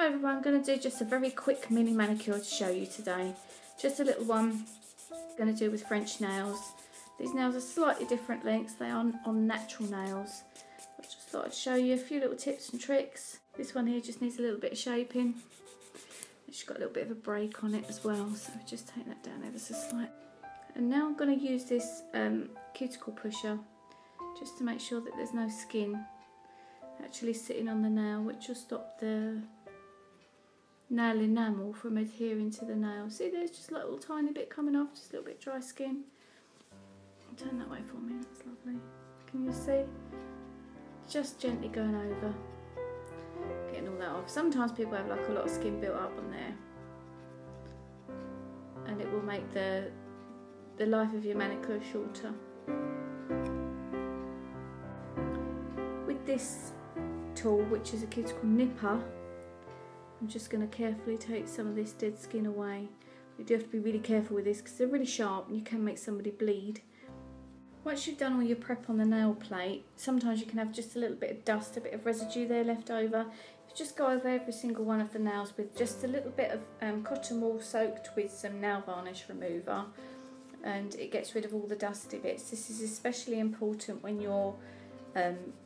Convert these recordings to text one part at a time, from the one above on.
Hi everyone, I'm going to do just a very quick mini manicure to show you today. Just a little one. I'm going to do with French nails. These nails are slightly different lengths, they are on natural nails. I just thought I'd show you a few little tips and tricks. This one here just needs a little bit of shaping. It's got a little bit of a break on it as well, so just take that down ever so slight. And now I'm going to use this cuticle pusher just to make sure that there's no skin actually sitting on the nail, which will stop the nail enamel from adhering to the nail. See, there's just a little tiny bit coming off, just a little bit dry skin. Turn that way for me, that's lovely. Can you see? Just gently going over, getting all that off. Sometimes people have like a lot of skin built up on there, and it will make the life of your manicure shorter. With this tool, which is a cuticle nipper, I'm just going to carefully take some of this dead skin away. You do have to be really careful with this because they're really sharp and you can make somebody bleed. Once you've done all your prep on the nail plate, sometimes you can have just a little bit of dust, a bit of residue there left over. You just go over every single one of the nails with just a little bit of cotton wool soaked with some nail varnish remover, and it gets rid of all the dusty bits. This is especially important when you're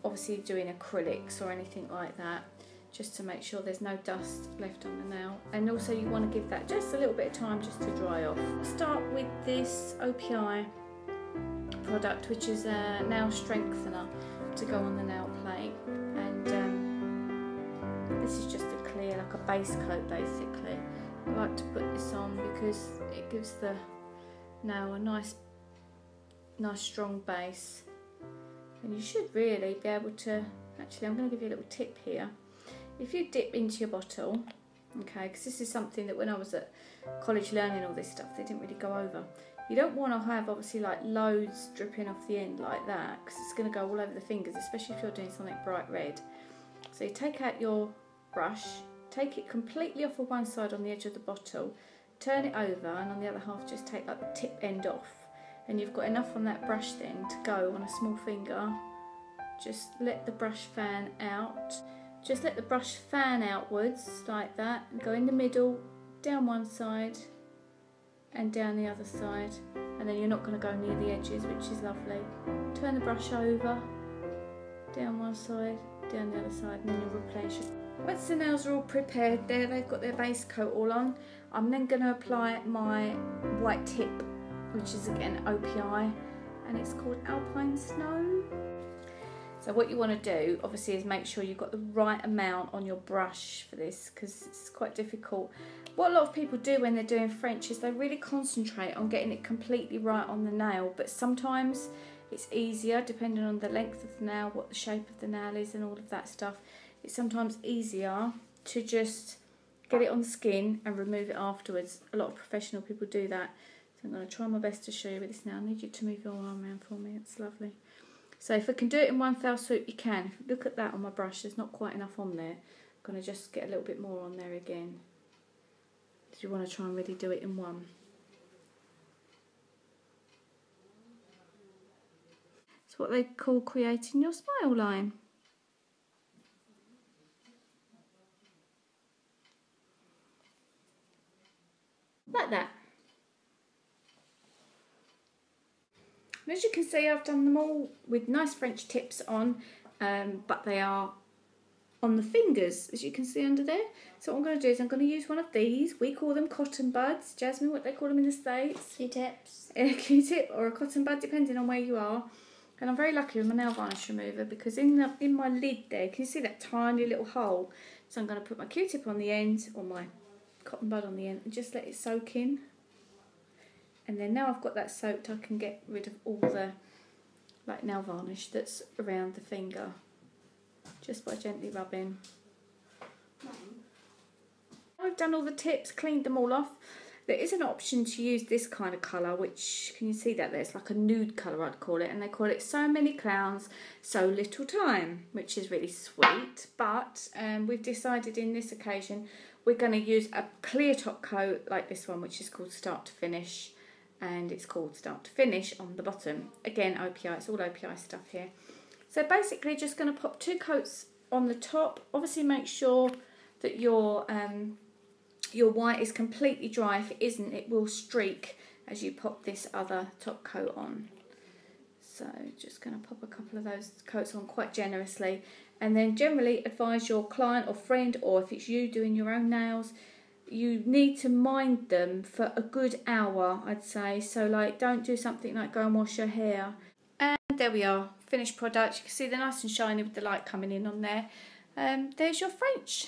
obviously doing acrylics or anything like that, just to make sure there's no dust left on the nail. And also you want to give that just a little bit of time just to dry off. I'll start with this OPI product, which is a nail strengthener to go on the nail plate, and this is just a clear, like a base coat basically. I like to put this on because it gives the nail a nice strong base, and you should really be able to, actually I'm going to give you a little tip here. If you dip into your bottle, okay, because this is something that when I was at college learning all this stuff, they didn't really go over. You don't want to have obviously like loads dripping off the end like that, because it's going to go all over the fingers, especially if you're doing something bright red. So you take out your brush, take it completely off of one side on the edge of the bottle, turn it over, and on the other half just take like the tip end off, and you've got enough on that brush then to go on a small finger. Just let the brush fan out. Just let the brush fan outwards like that, and go in the middle, down one side and down the other side, and then you're not going to go near the edges, which is lovely. Turn the brush over, down one side, down the other side, and then you'll replace it. Once the nails are all prepared there, they've got their base coat all on, I'm then going to apply my white tip, which is again OPI, and it's called Alpine Snow. So what you want to do obviously is make sure you've got the right amount on your brush for this, because it's quite difficult. What a lot of people do when they're doing French is they really concentrate on getting it completely right on the nail, but sometimes it's easier, depending on the length of the nail, what the shape of the nail is and all of that stuff. It's sometimes easier to just get it on the skin and remove it afterwards. A lot of professional people do that. So I'm going to try my best to show you with this now. I need you to move your arm around for me, it's lovely. So if I can do it in one fell swoop, you can. Look at that on my brush, there's not quite enough on there. I'm going to just get a little bit more on there again. So you want to try and really do it in one. It's what they call creating your smile line. Like that. And as you can see, I've done them all with nice French tips on, but they are on the fingers, as you can see under there. So what I'm going to do is I'm going to use one of these. We call them cotton buds. Jasmine, what they call them in the States? Q-tips. A Q-tip or a cotton bud, depending on where you are. And I'm very lucky with my nail varnish remover, because in my lid there, can you see that tiny little hole? So I'm going to put my Q-tip on the end, or my cotton bud on the end, and just let it soak in. And then now I've got that soaked, I can get rid of all the like nail varnish that's around the finger, just by gently rubbing. I've done all the tips, cleaned them all off. There is an option to use this kind of colour, which, can you see that there? It's like a nude colour, I'd call it, and they call it So Many Clowns, So Little Time, which is really sweet. But we've decided in this occasion we're going to use a clear top coat like this one, which is called Start to Finish, and it's called Start to Finish on the bottom. Again, OPI, it's all OPI stuff here. So basically just going to pop 2 coats on the top. Obviously make sure that your white is completely dry. If it isn't, it will streak as you pop this other top coat on. So just going to pop a couple of those coats on quite generously, and then generally advise your client or friend, or if it's you doing your own nails, you need to mind them for a good hour, I'd say. So like, don't do something like go and wash your hair. And there we are, finished product. You can see they're nice and shiny with the light coming in on there. There's your French.